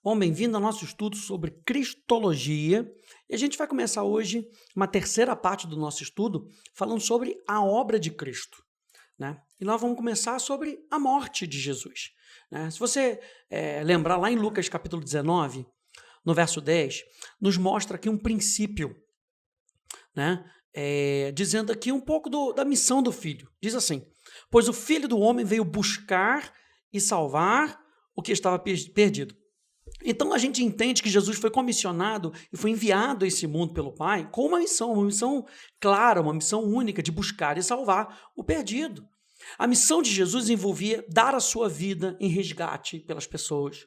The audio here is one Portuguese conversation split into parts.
Bom, bem-vindo ao nosso estudo sobre Cristologia. E a gente vai começar hoje uma terceira parte do nosso estudo falando sobre a obra de Cristo, né? E nós vamos começar sobre a morte de Jesus, né? Se você lembrar lá em Lucas capítulo 19, no verso 10, nos mostra aqui um princípio, né? Dizendo aqui um pouco da missão do Filho. Diz assim: pois o Filho do Homem veio buscar e salvar o que estava perdido. Então a gente entende que Jesus foi comissionado e foi enviado a esse mundo pelo Pai com uma missão clara, uma missão única de buscar e salvar o perdido. A missão de Jesus envolvia dar a sua vida em resgate pelas pessoas,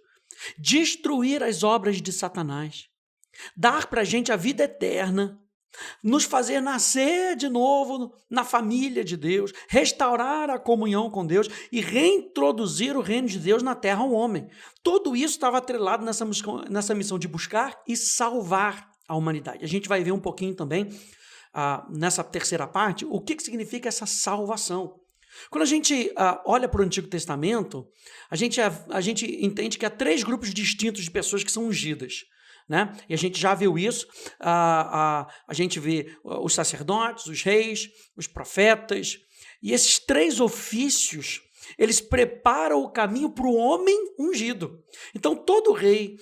destruir as obras de Satanás, dar para a gente a vida eterna, nos fazer nascer de novo na família de Deus, restaurar a comunhão com Deus e reintroduzir o reino de Deus na terra ao homem. Tudo isso estava atrelado nessa missão de buscar e salvar a humanidade. A gente vai ver um pouquinho também, nessa terceira parte, o que significa essa salvação. Quando a gente olha para o Antigo Testamento, a gente entende que há três grupos distintos de pessoas que são ungidas, né? E a gente já viu isso, a gente vê os sacerdotes, os reis, os profetas, e esses três ofícios, eles preparam o caminho para o homem ungido. Então todo rei,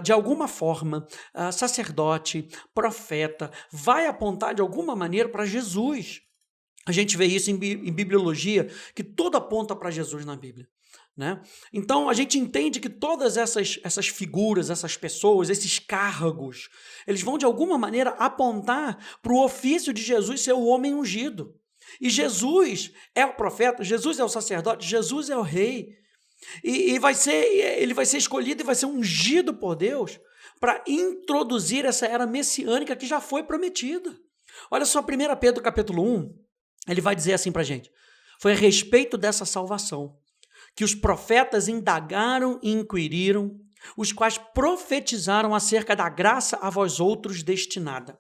de alguma forma, sacerdote, profeta, vai apontar de alguma maneira para Jesus. A gente vê isso em bibliologia, que tudo aponta para Jesus na Bíblia, né? Então a gente entende que todas essas figuras, essas pessoas, esses cargos, eles vão de alguma maneira apontar para o ofício de Jesus ser o homem ungido. E Jesus é o profeta, Jesus é o sacerdote, Jesus é o rei. E ele vai ser escolhido e vai ser ungido por Deus para introduzir essa era messiânica que já foi prometida. Olha só, 1 Pedro capítulo 1, ele vai dizer assim para a gente: foi a respeito dessa salvação que os profetas indagaram e inquiriram, os quais profetizaram acerca da graça a vós outros destinada,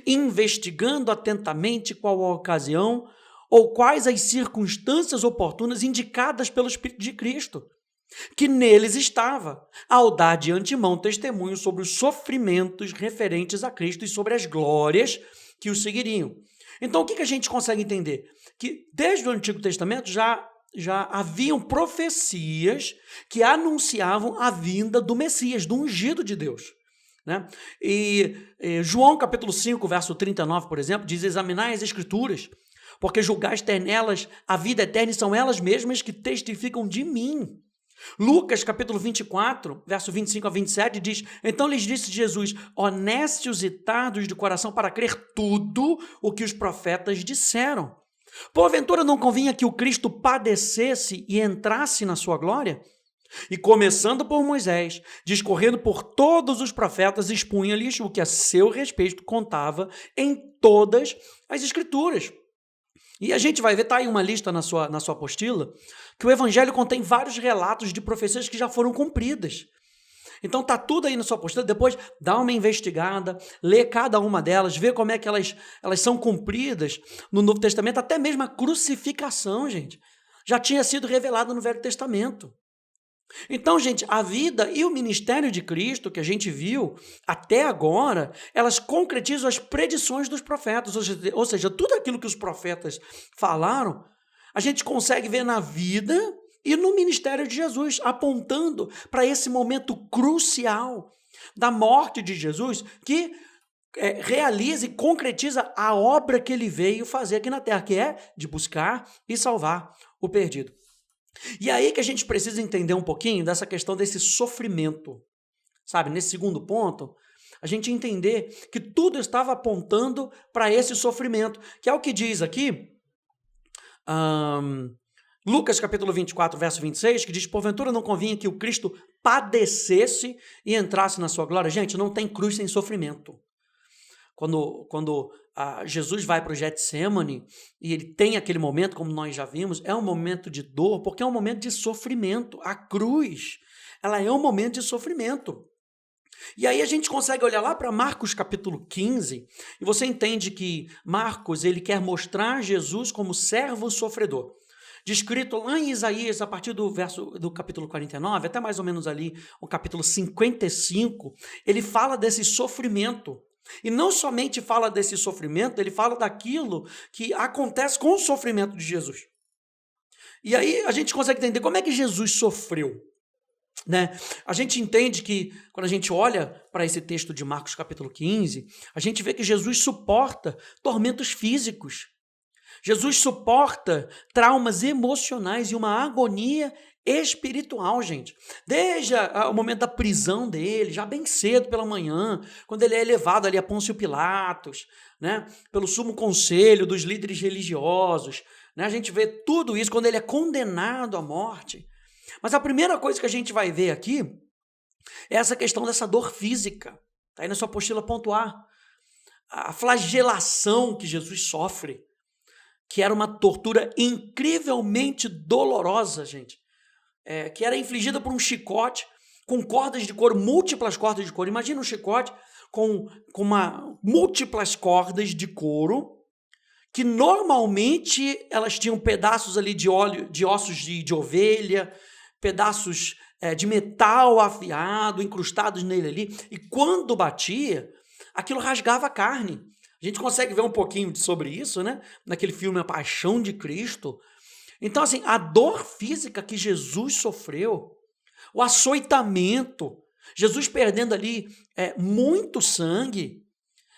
investigando atentamente qual a ocasião ou quais as circunstâncias oportunas indicadas pelo Espírito de Cristo, que neles estava, ao dar de antemão testemunho sobre os sofrimentos referentes a Cristo e sobre as glórias que os seguiriam. Então, o que a gente consegue entender? Que desde o Antigo Testamento já haviam profecias que anunciavam a vinda do Messias, do ungido de Deus, né? E João capítulo 5, verso 39, por exemplo, diz: examinai as Escrituras, porque julgais ter nelas a vida eterna e são elas mesmas que testificam de mim. Lucas capítulo 24, verso 25 a 27 diz: então lhes disse Jesus: honestos e tardos de coração para crer tudo o que os profetas disseram. Porventura não convinha que o Cristo padecesse e entrasse na sua glória? E começando por Moisés, discorrendo por todos os profetas, expunha-lhes o que a seu respeito contava em todas as Escrituras. E a gente vai ver, está aí uma lista na sua apostila, que o Evangelho contém vários relatos de profecias que já foram cumpridas. Então está tudo aí na sua apostila, depois dá uma investigada, lê cada uma delas, vê como é que elas são cumpridas no Novo Testamento, até mesmo a crucificação, gente, já tinha sido revelada no Velho Testamento. Então, gente, a vida e o ministério de Cristo que a gente viu até agora, elas concretizam as predições dos profetas, ou seja, tudo aquilo que os profetas falaram, a gente consegue ver na vida e no ministério de Jesus, apontando para esse momento crucial da morte de Jesus, que realiza e concretiza a obra que ele veio fazer aqui na terra, que é de buscar e salvar o perdido. E aí que a gente precisa entender um pouquinho dessa questão desse sofrimento, sabe? Nesse segundo ponto, a gente entender que tudo estava apontando para esse sofrimento, que é o que diz aqui, Lucas capítulo 24, verso 26, que diz: porventura não convinha que o Cristo padecesse e entrasse na sua glória? Gente, não tem cruz sem sofrimento. Quando Jesus vai para o Getsêmani e ele tem aquele momento, como nós já vimos, é um momento de dor, porque é um momento de sofrimento. A cruz, ela é um momento de sofrimento. E aí a gente consegue olhar lá para Marcos capítulo 15, e você entende que Marcos, ele quer mostrar Jesus como servo sofredor. descrito lá em Isaías, a partir do capítulo 49, até mais ou menos ali o capítulo 55, ele fala desse sofrimento. E não somente fala desse sofrimento, ele fala daquilo que acontece com o sofrimento de Jesus. E aí a gente consegue entender como é que Jesus sofreu. Né? A gente entende que, quando a gente olha para esse texto de Marcos capítulo 15, a gente vê que Jesus suporta tormentos físicos. Jesus suporta traumas emocionais e uma agonia espiritual, gente. Desde o momento da prisão dele, já bem cedo pela manhã, quando ele é levado ali a Pôncio Pilatos, né, pelo sumo conselho dos líderes religiosos, né, a gente vê tudo isso quando ele é condenado à morte. Mas a primeira coisa que a gente vai ver aqui é essa questão dessa dor física. Está aí na sua apostila ponto A. A flagelação que Jesus sofre, que era uma tortura incrivelmente dolorosa, gente, que era infligida por um chicote com cordas de couro, múltiplas cordas de couro. Imagina um chicote com múltiplas cordas de couro, que normalmente elas tinham pedaços ali de óleo, de ossos de ovelha, pedaços de metal afiado, incrustados nele ali, e quando batia, aquilo rasgava a carne. A gente consegue ver um pouquinho sobre isso, né? Naquele filme A Paixão de Cristo. Então, assim, a dor física que Jesus sofreu, o açoitamento, Jesus perdendo ali muito sangue,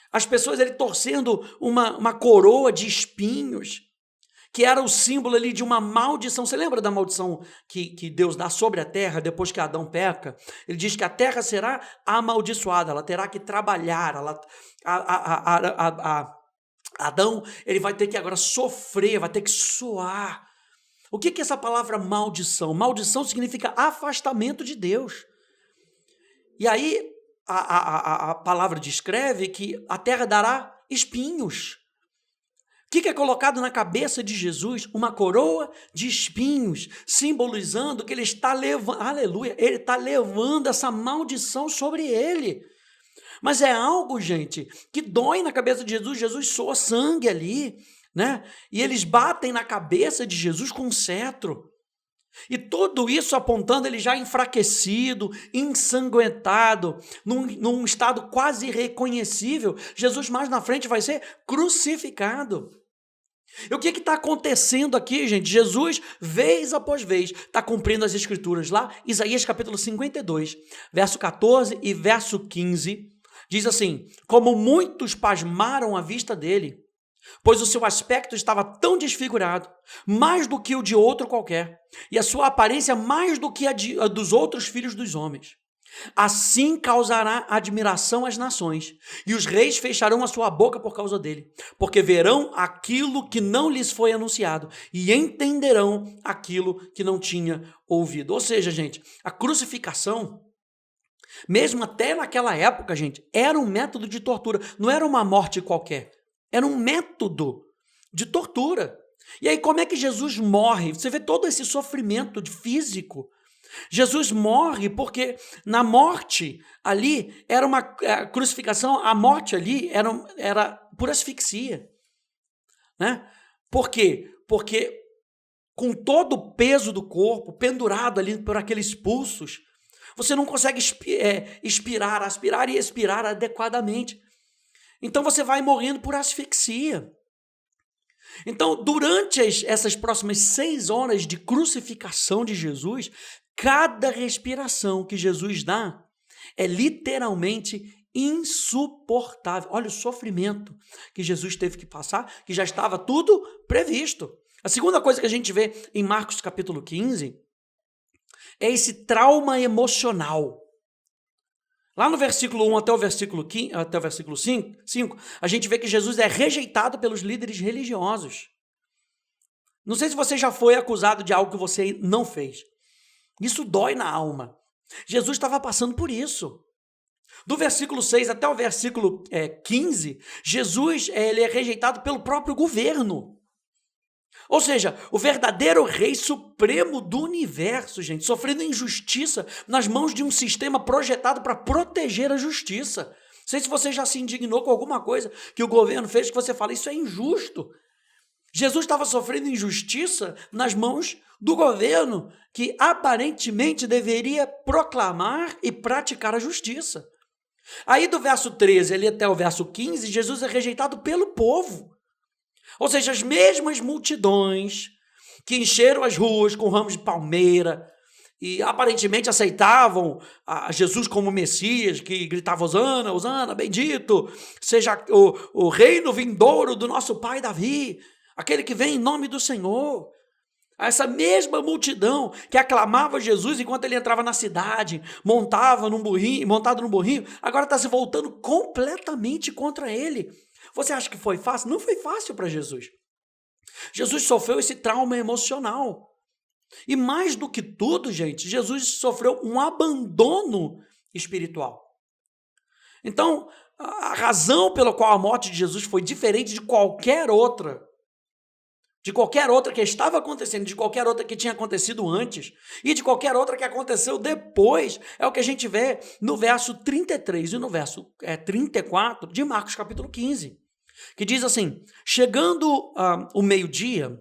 as pessoas ali torcendo uma coroa de espinhos, que era o símbolo ali de uma maldição. Você lembra da maldição que Deus dá sobre a terra depois que Adão peca? Ele diz que a terra será amaldiçoada, ela terá que trabalhar, Adão ele vai ter que agora sofrer, vai ter que suar. O que é essa palavra maldição? Maldição significa afastamento de Deus. E aí a palavra descreve que a terra dará espinhos. O que é colocado na cabeça de Jesus? Uma coroa de espinhos, simbolizando que ele está levando, aleluia, ele está levando essa maldição sobre ele. Mas é algo, gente, que dói na cabeça de Jesus. Jesus soa sangue ali, né? E eles batem na cabeça de Jesus com um cetro. E tudo isso apontando ele já enfraquecido, ensanguentado, num estado quase irreconhecível. Jesus mais na frente vai ser crucificado. E o que está acontecendo aqui, gente? Jesus, vez após vez, está cumprindo as escrituras lá. Isaías capítulo 52, verso 14 e verso 15, diz assim: como muitos pasmaram à vista dele, pois o seu aspecto estava tão desfigurado, mais do que o de outro qualquer, e a sua aparência mais do que a dos outros filhos dos homens. Assim causará admiração às nações, e os reis fecharão a sua boca por causa dele, porque verão aquilo que não lhes foi anunciado, e entenderão aquilo que não tinha ouvido. Ou seja, gente, a crucificação, mesmo até naquela época, gente, era um método de tortura, não era uma morte qualquer. Era um método de tortura. E aí, como é que Jesus morre? Você vê todo esse sofrimento físico. Jesus morre porque na morte ali era uma crucificação, a morte ali era por asfixia. Né? Por quê? Porque com todo o peso do corpo, pendurado ali por aqueles pulsos, você não consegue aspirar e expirar adequadamente. Então você vai morrendo por asfixia. Então, durante essas próximas 6 horas de crucificação de Jesus, cada respiração que Jesus dá é literalmente insuportável. Olha o sofrimento que Jesus teve que passar, que já estava tudo previsto. A segunda coisa que a gente vê em Marcos capítulo 15 é esse trauma emocional. Lá no versículo 1 até o versículo 5, a gente vê que Jesus é rejeitado pelos líderes religiosos. Não sei se você já foi acusado de algo que você não fez. Isso dói na alma. Jesus estava passando por isso. Do versículo 6 até o versículo 15, Jesus ele é rejeitado pelo próprio governo. Ou seja, o verdadeiro rei supremo do universo, gente, sofrendo injustiça nas mãos de um sistema projetado para proteger a justiça. Não sei se você já se indignou com alguma coisa que o governo fez que você fala, isso é injusto. Jesus estava sofrendo injustiça nas mãos do governo, que aparentemente deveria proclamar e praticar a justiça. Aí do verso 13 ali até o verso 15, Jesus é rejeitado pelo povo. Ou seja, as mesmas multidões que encheram as ruas com ramos de palmeira e aparentemente aceitavam a Jesus como Messias, que gritava Hosana, Hosana, bendito, seja o reino vindouro do nosso pai Davi, aquele que vem em nome do Senhor. Essa mesma multidão que aclamava Jesus enquanto ele entrava na cidade, montado num burrinho, agora está se voltando completamente contra ele. Você acha que foi fácil? Não foi fácil para Jesus. Jesus sofreu esse trauma emocional. E mais do que tudo, gente, Jesus sofreu um abandono espiritual. Então, a razão pela qual a morte de Jesus foi diferente de qualquer outra que estava acontecendo, de qualquer outra que tinha acontecido antes e de qualquer outra que aconteceu depois, é o que a gente vê no verso 33 e no verso 34 de Marcos capítulo 15, que diz assim: chegando o meio-dia,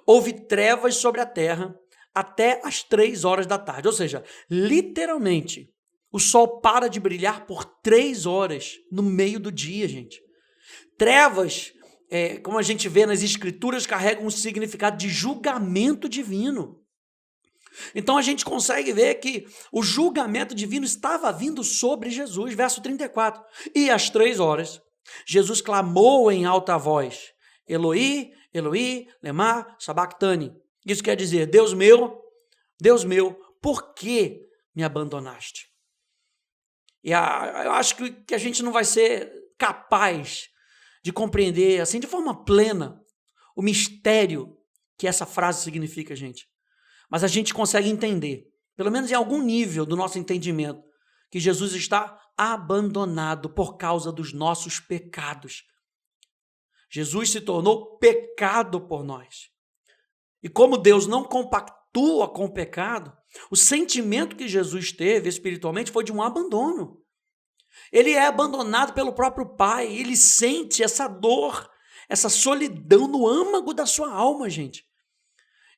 houve trevas sobre a terra até as 3 horas da tarde, ou seja, literalmente, o sol para de brilhar por 3 horas no meio do dia, gente. Trevas, como a gente vê nas escrituras, carregam um significado de julgamento divino. Então a gente consegue ver que o julgamento divino estava vindo sobre Jesus, verso 34. E às 3 horas, Jesus clamou em alta voz: Eloi, Eloi, lema sabachthani. Isso quer dizer: Deus meu, por que me abandonaste? E eu acho que a gente não vai ser capaz de compreender assim de forma plena o mistério que essa frase significa, gente. Mas a gente consegue entender, pelo menos em algum nível do nosso entendimento, que Jesus está abandonado por causa dos nossos pecados. Jesus se tornou pecado por nós. E como Deus não compactua com o pecado, o sentimento que Jesus teve espiritualmente foi de um abandono. Ele é abandonado pelo próprio Pai, ele sente essa dor, essa solidão no âmago da sua alma, gente.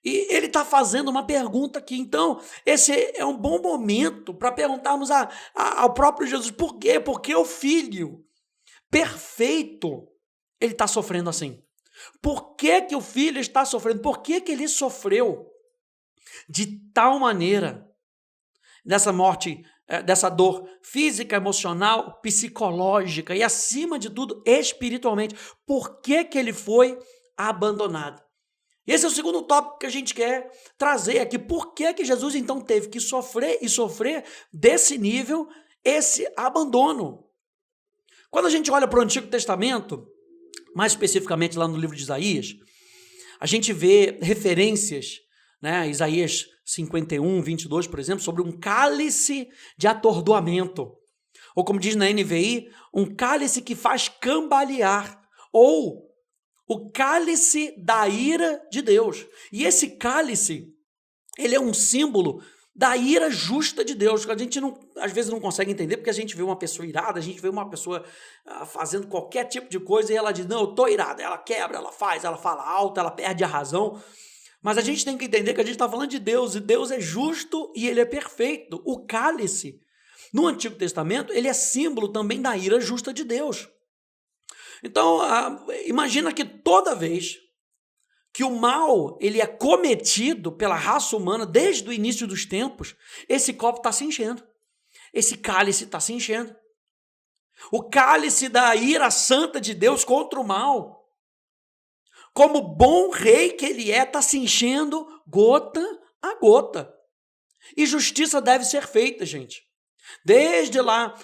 E ele está fazendo uma pergunta aqui, então esse é um bom momento para perguntarmos ao próprio Jesus: por quê? Porque o Filho perfeito, ele está sofrendo assim. Por que o Filho está sofrendo? Por que ele sofreu de tal maneira dessa morte, dessa dor física, emocional, psicológica e, acima de tudo, espiritualmente? Por que ele foi abandonado? Esse é o segundo tópico que a gente quer trazer aqui. Por que Jesus, então, teve que sofrer desse nível, esse abandono? Quando a gente olha para o Antigo Testamento, mais especificamente lá no livro de Isaías, a gente vê referências, né, Isaías 51, 22, por exemplo, sobre um cálice de atordoamento. Ou como diz na NVI, um cálice que faz cambalear. Ou o cálice da ira de Deus. E esse cálice, ele é um símbolo da ira justa de Deus, que a gente às vezes não consegue entender, porque a gente vê uma pessoa irada, a gente vê uma pessoa fazendo qualquer tipo de coisa e ela diz: não, eu estou irada. Ela quebra, ela faz, ela fala alto, ela perde a razão. Mas a gente tem que entender que a gente está falando de Deus, e Deus é justo e ele é perfeito. O cálice, no Antigo Testamento, ele é símbolo também da ira justa de Deus. Então, imagina que toda vez que o mal ele é cometido pela raça humana desde o início dos tempos, esse copo está se enchendo, esse cálice está se enchendo. O cálice da ira santa de Deus contra o mal, como bom rei que ele está se enchendo gota a gota. E justiça deve ser feita, gente. Desde lá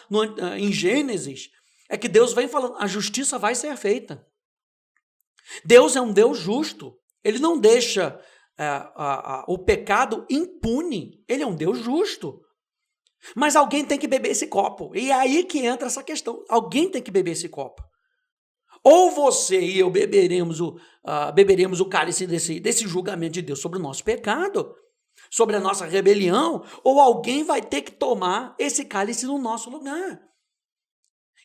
em Gênesis, é que Deus vem falando: a justiça vai ser feita. Deus é um Deus justo. Ele não deixa o pecado impune. Ele é um Deus justo. Mas alguém tem que beber esse copo. E é aí que entra essa questão. Alguém tem que beber esse copo. Ou você e eu beberemos o cálice desse julgamento de Deus sobre o nosso pecado, sobre a nossa rebelião, ou alguém vai ter que tomar esse cálice no nosso lugar.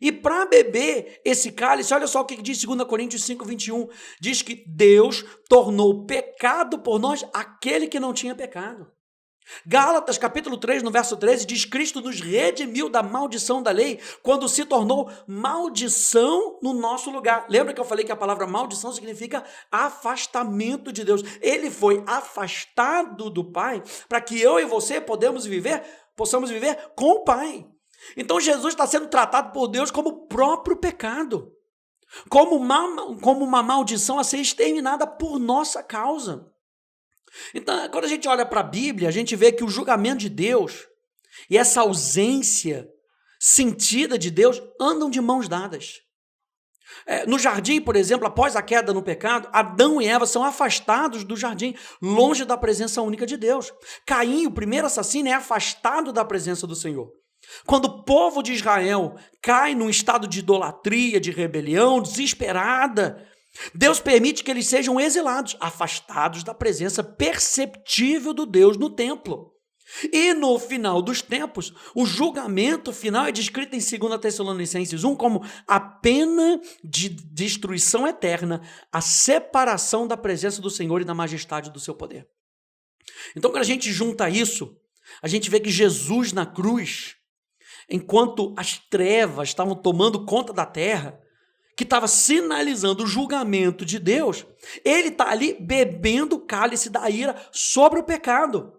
E para beber esse cálice, olha só o que diz 2 Coríntios 5:21, diz que Deus tornou pecado por nós aquele que não tinha pecado. Gálatas capítulo 3, no verso 13, diz: Cristo nos redimiu da maldição da lei quando se tornou maldição no nosso lugar. Lembra que eu falei que a palavra maldição significa afastamento de Deus? Ele foi afastado do Pai para que eu e você possamos viver com o Pai. Então Jesus está sendo tratado por Deus como o próprio pecado, como uma maldição a ser exterminada por nossa causa. Então, quando a gente olha para a Bíblia, a gente vê que o julgamento de Deus e essa ausência sentida de Deus andam de mãos dadas. No jardim, por exemplo, após a queda no pecado, Adão e Eva são afastados do jardim, longe da presença única de Deus. Caim, o primeiro assassino, é afastado da presença do Senhor. Quando o povo de Israel cai num estado de idolatria, de rebelião, desesperada, Deus permite que eles sejam exilados, afastados da presença perceptível do Deus no templo. E no final dos tempos, o julgamento final é descrito em 2 Tessalonicenses 1 como a pena de destruição eterna, a separação da presença do Senhor e da majestade do seu poder. Então, quando a gente junta isso, a gente vê que Jesus na cruz, enquanto as trevas estavam tomando conta da terra, que estava sinalizando o julgamento de Deus, ele está ali bebendo o cálice da ira sobre o pecado,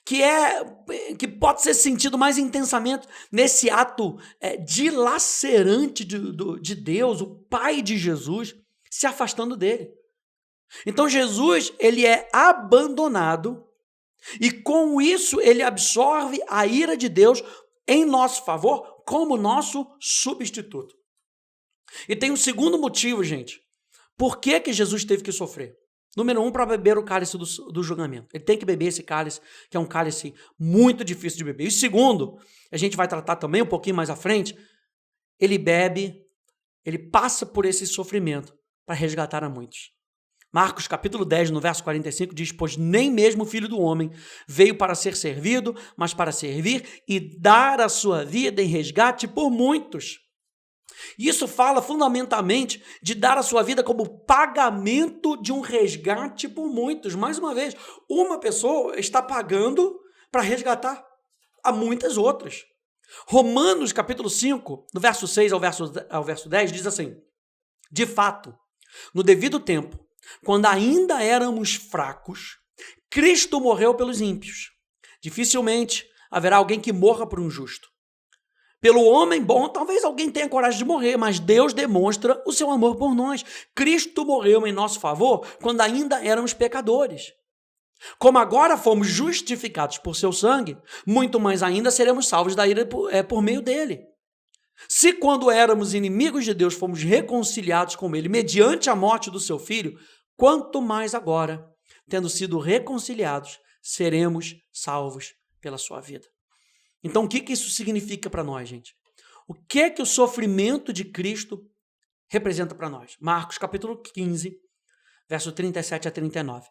que pode ser sentido mais intensamente nesse ato dilacerante de Deus, o Pai de Jesus, se afastando dele. Então Jesus, ele é abandonado e com isso ele absorve a ira de Deus em nosso favor como nosso substituto. E tem um segundo motivo, gente. Por que Jesus teve que sofrer? Número 1, para beber o cálice do julgamento. Ele tem que beber esse cálice, que é um cálice muito difícil de beber. E segundo, a gente vai tratar também um pouquinho mais à frente, ele passa por esse sofrimento para resgatar a muitos. Marcos capítulo 10, no verso 45, diz: pois nem mesmo o Filho do Homem veio para ser servido, mas para servir e dar a sua vida em resgate por muitos. Isso fala fundamentalmente de dar a sua vida como pagamento de um resgate por muitos. Mais uma vez, uma pessoa está pagando para resgatar a muitas outras. Romanos capítulo 5, do verso 6 ao verso 10, diz assim: de fato, no devido tempo, quando ainda éramos fracos, Cristo morreu pelos ímpios. Dificilmente haverá alguém que morra por um justo. Pelo homem bom, talvez alguém tenha coragem de morrer, mas Deus demonstra o seu amor por nós. Cristo morreu em nosso favor quando ainda éramos pecadores. Como agora fomos justificados por seu sangue, muito mais ainda seremos salvos da ira por meio dele. Se quando éramos inimigos de Deus fomos reconciliados com ele mediante a morte do seu filho, quanto mais agora, tendo sido reconciliados, seremos salvos pela sua vida. Então, o que isso significa para nós, gente? O que o sofrimento de Cristo representa para nós? Marcos, capítulo 15, verso 37 a 39.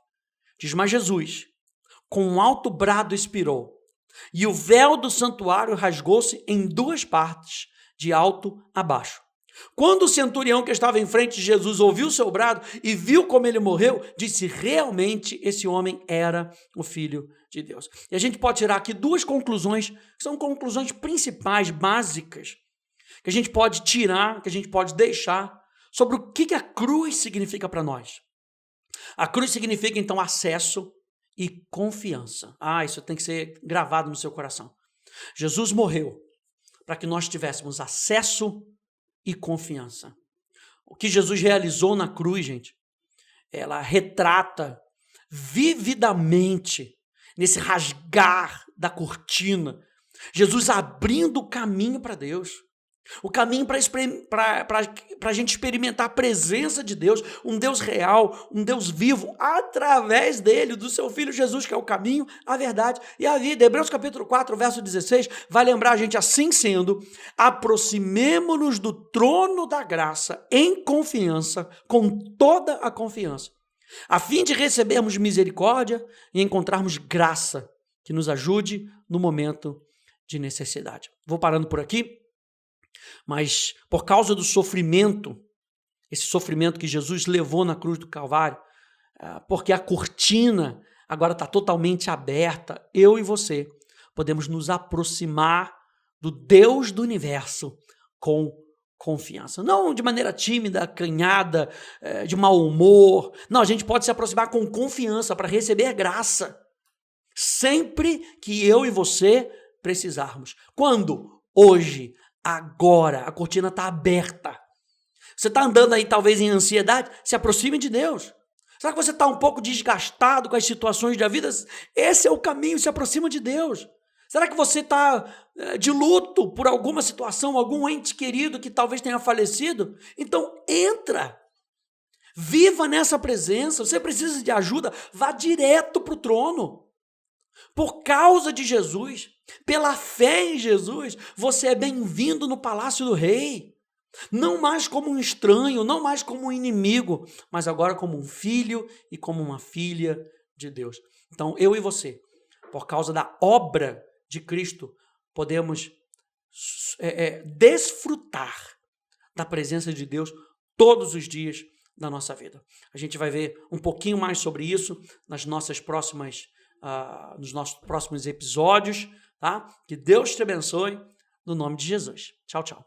Diz: mas Jesus, com um alto brado expirou, e o véu do santuário rasgou-se em duas partes, de alto a baixo. Quando o centurião que estava em frente de Jesus ouviu o seu brado e viu como ele morreu, disse: realmente esse homem era o Filho de Deus. E a gente pode tirar aqui duas conclusões, que são conclusões principais, básicas, que a gente pode tirar, que a gente pode deixar sobre o que a cruz significa para nós. A cruz significa, então, acesso e confiança. Isso tem que ser gravado no seu coração. Jesus morreu para que nós tivéssemos acesso e confiança. O que Jesus realizou na cruz, gente, ela retrata vividamente, nesse rasgar da cortina, Jesus abrindo o caminho para Deus, o caminho para a gente experimentar a presença de Deus, um Deus real, um Deus vivo, através dele, do seu Filho Jesus, que é o caminho, a verdade e a vida. Hebreus capítulo 4, verso 16, vai lembrar a gente: assim sendo, aproximemo-nos do trono da graça em confiança, com toda a confiança, a fim de recebermos misericórdia e encontrarmos graça que nos ajude no momento de necessidade. Vou parando por aqui. Mas por causa do sofrimento, esse sofrimento que Jesus levou na cruz do Calvário, porque a cortina agora está totalmente aberta, eu e você podemos nos aproximar do Deus do universo com confiança. Não de maneira tímida, acanhada, de mau humor. Não, a gente pode se aproximar com confiança para receber graça. Sempre que eu e você precisarmos. Quando? Hoje, agora, a cortina está aberta. Você está andando aí talvez em ansiedade? Se aproxime de Deus. Será que você está um pouco desgastado com as situações da vida? Esse é o caminho, se aproxima de Deus. Será que você está de luto por alguma situação, algum ente querido que talvez tenha falecido? Então entra, viva nessa presença. Você precisa de ajuda, vá direto para o trono. Por causa de Jesus, pela fé em Jesus, você é bem-vindo no palácio do rei. Não mais como um estranho, não mais como um inimigo, mas agora como um filho e como uma filha de Deus. Então, eu e você, por causa da obra de Cristo, podemos desfrutar da presença de Deus todos os dias da nossa vida. A gente vai ver um pouquinho mais sobre isso nos nossos próximos episódios, tá? Que Deus te abençoe, no nome de Jesus. Tchau, tchau.